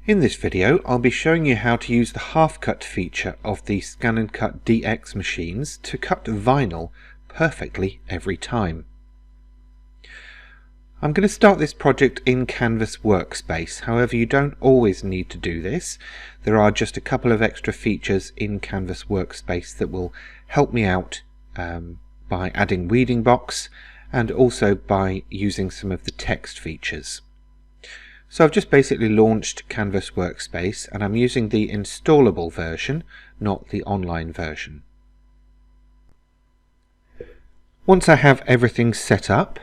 In this video, I'll be showing you how to use the half cut feature of the Scan N Cut SDX machines to cut vinyl perfectly every time. I'm going to start this project in Canvas Workspace, however you don't always need to do this. There are just a couple of extra features in Canvas Workspace that will help me out by adding weeding box and also by using some of the text features. So I've just basically launched Canvas Workspace and I'm using the installable version, not the online version. Once I have everything set up,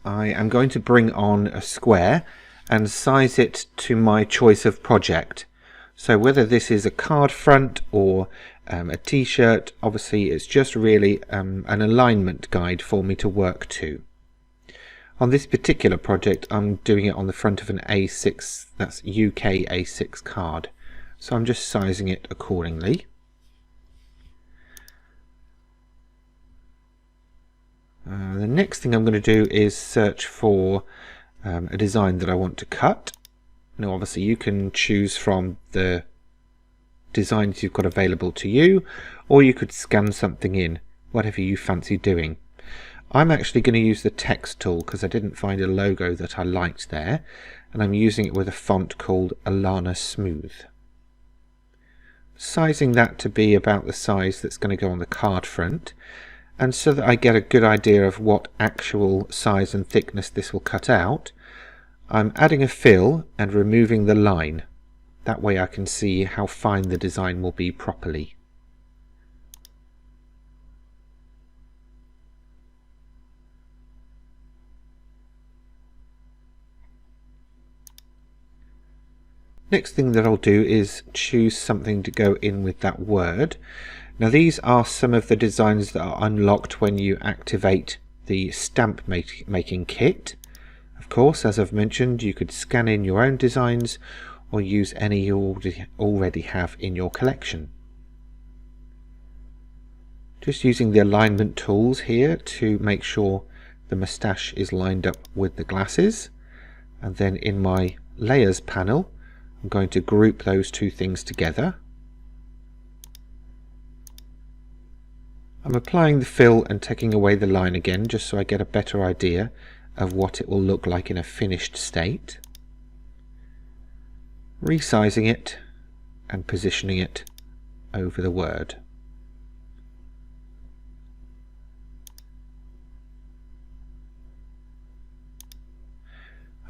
I am going to bring on a square and size it to my choice of project. So whether this is a card front or a t-shirt, obviously it's just really an alignment guide for me to work to. On this particular project, I'm doing it on the front of an A6, that's UK A6 card. So I'm just sizing it accordingly. The next thing I'm going to do is search for a design that I want to cut. Now obviously you can choose from the designs you've got available to you, or you could scan something in, whatever you fancy doing. I'm actually going to use the text tool because I didn't find a logo that I liked there, and I'm using it with a font called Alana Smooth. Sizing that to be about the size that's going to go on the card front, and so that I get a good idea of what actual size and thickness this will cut out, I'm adding a fill and removing the line. That way I can see how fine the design will be properly. Next thing that I'll do is choose something to go in with that word. Now these are some of the designs that are unlocked when you activate the stamp making kit. Of course, as I've mentioned, you could scan in your own designs or use any you already have in your collection. Just using the alignment tools here to make sure the moustache is lined up with the glasses, and then in my layers panel I'm going to group those two things together. I'm applying the fill and taking away the line again just so I get a better idea of what it will look like in a finished state. Resizing it and positioning it over the word.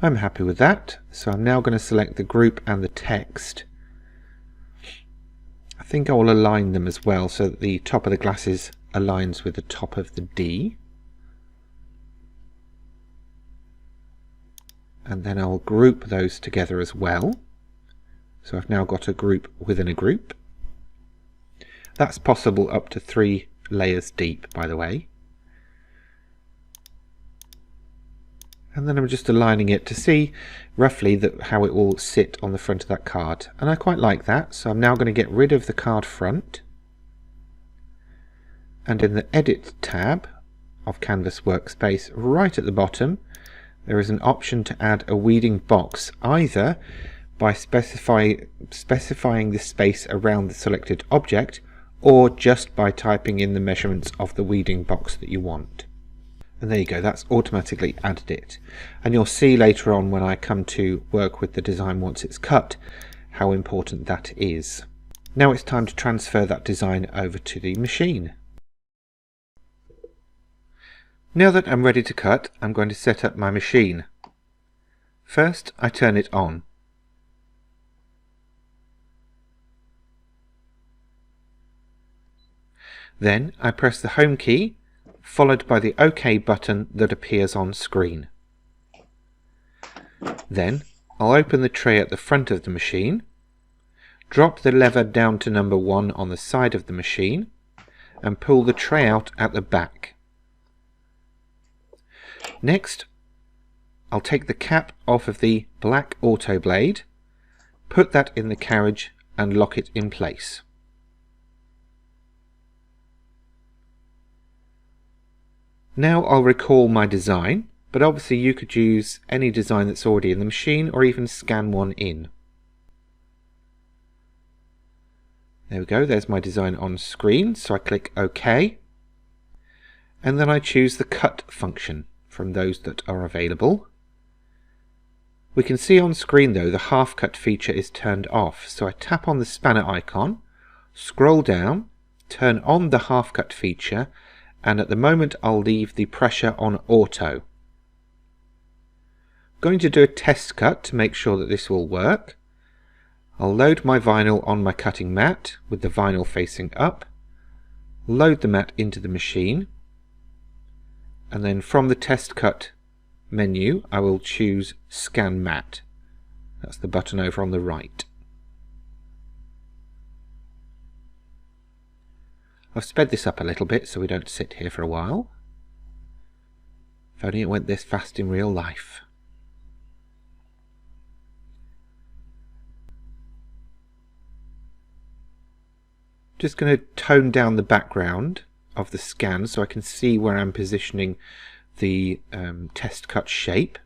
I'm happy with that, so I'm now going to select the group and the text. I think I will align them as well so that the top of the glasses aligns with the top of the D. And then I'll group those together as well. So I've now got a group within a group. That's possible up to 3 layers deep, by the way. And then I'm just aligning it to see roughly how it will sit on the front of that card. And I quite like that, so I'm now going to get rid of the card front. And in the Edit tab of Canvas Workspace, right at the bottom, there is an option to add a weeding box, either by specifying the space around the selected object, or just by typing in the measurements of the weeding box that you want. And there you go, that's automatically added it. And you'll see later on when I come to work with the design once it's cut, how important that is. Now it's time to transfer that design over to the machine. Now that I'm ready to cut, I'm going to set up my machine. First, I turn it on. Then I press the Home key, followed by the OK button that appears on screen. Then I'll open the tray at the front of the machine, drop the lever down to number 1 on the side of the machine, and pull the tray out at the back. Next, I'll take the cap off of the black auto blade, put that in the carriage and lock it in place. Now I'll recall my design, but obviously you could use any design that's already in the machine or even scan one in. There we go, there's my design on screen, so I click OK. And then I choose the cut function from those that are available. We can see on screen though the half cut feature is turned off, so I tap on the spanner icon, scroll down, turn on the half cut feature, and at the moment I'll leave the pressure on auto. I'm going to do a test cut to make sure that this will work. I'll load my vinyl on my cutting mat with the vinyl facing up, load the mat into the machine, and then from the test cut menu I will choose Scan Mat. That's the button over on the right. I've sped this up a little bit so we don't sit here for a while. If only it went this fast in real life. Just going to tone down the background of the scan so I can see where I'm positioning the test cut shape.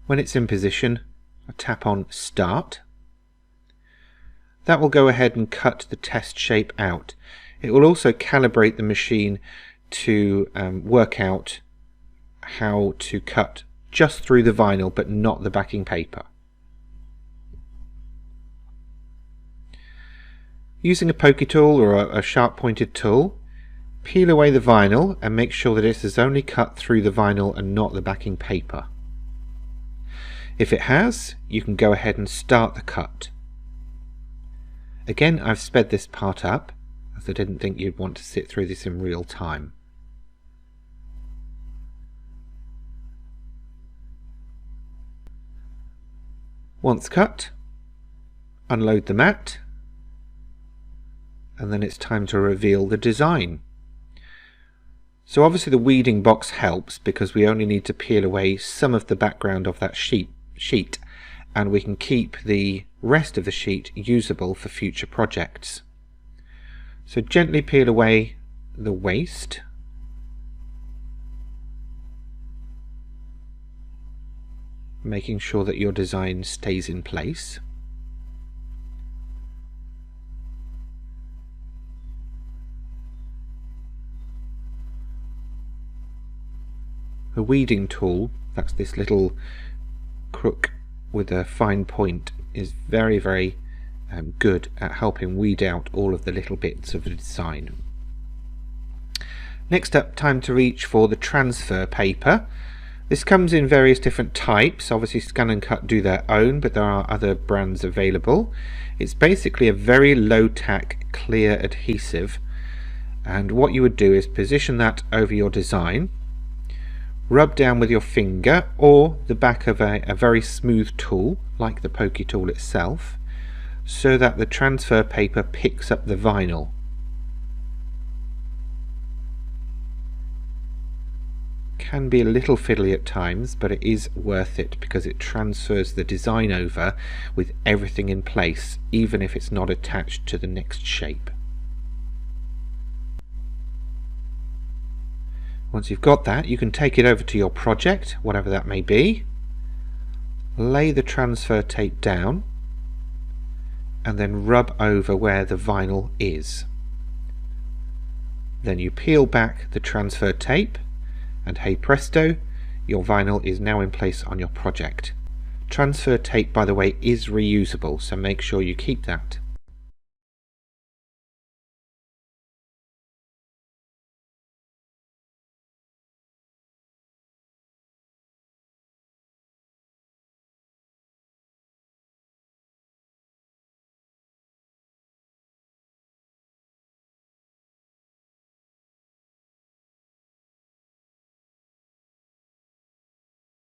When it's in position, I tap on Start. That will go ahead and cut the test shape out. It will also calibrate the machine to work out how to cut just through the vinyl but not the backing paper. Using a pokey tool or a sharp pointed tool, peel away the vinyl and make sure that it has only cut through the vinyl and not the backing paper. If it has, you can go ahead and start the cut. Again, I've sped this part up as I didn't think you'd want to sit through this in real time. Once cut, unload the mat, and then it's time to reveal the design. So obviously the weeding box helps because we only need to peel away some of the background of that sheet and we can keep the rest of the sheet usable for future projects. So gently peel away the waste. Making sure that your design stays in place. The weeding tool, that's this little crook with a fine point, is very good at helping weed out all of the little bits of the design. Next up, time to reach for the transfer paper. This comes in various different types. Obviously Scan N Cut do their own, but there are other brands available. It's basically a very low tack clear adhesive, and what you would do is position that over your design, rub down with your finger or the back of a very smooth tool like the pokey tool itself so that the transfer paper picks up the vinyl. Can be a little fiddly at times, but it is worth it because it transfers the design over with everything in place, even if it's not attached to the next shape. Once you've got that, you can take it over to your project, whatever that may be, lay the transfer tape down, and then rub over where the vinyl is. Then you peel back the transfer tape, and hey presto, your vinyl is now in place on your project. Transfer tape, by the way, is reusable, so make sure you keep that.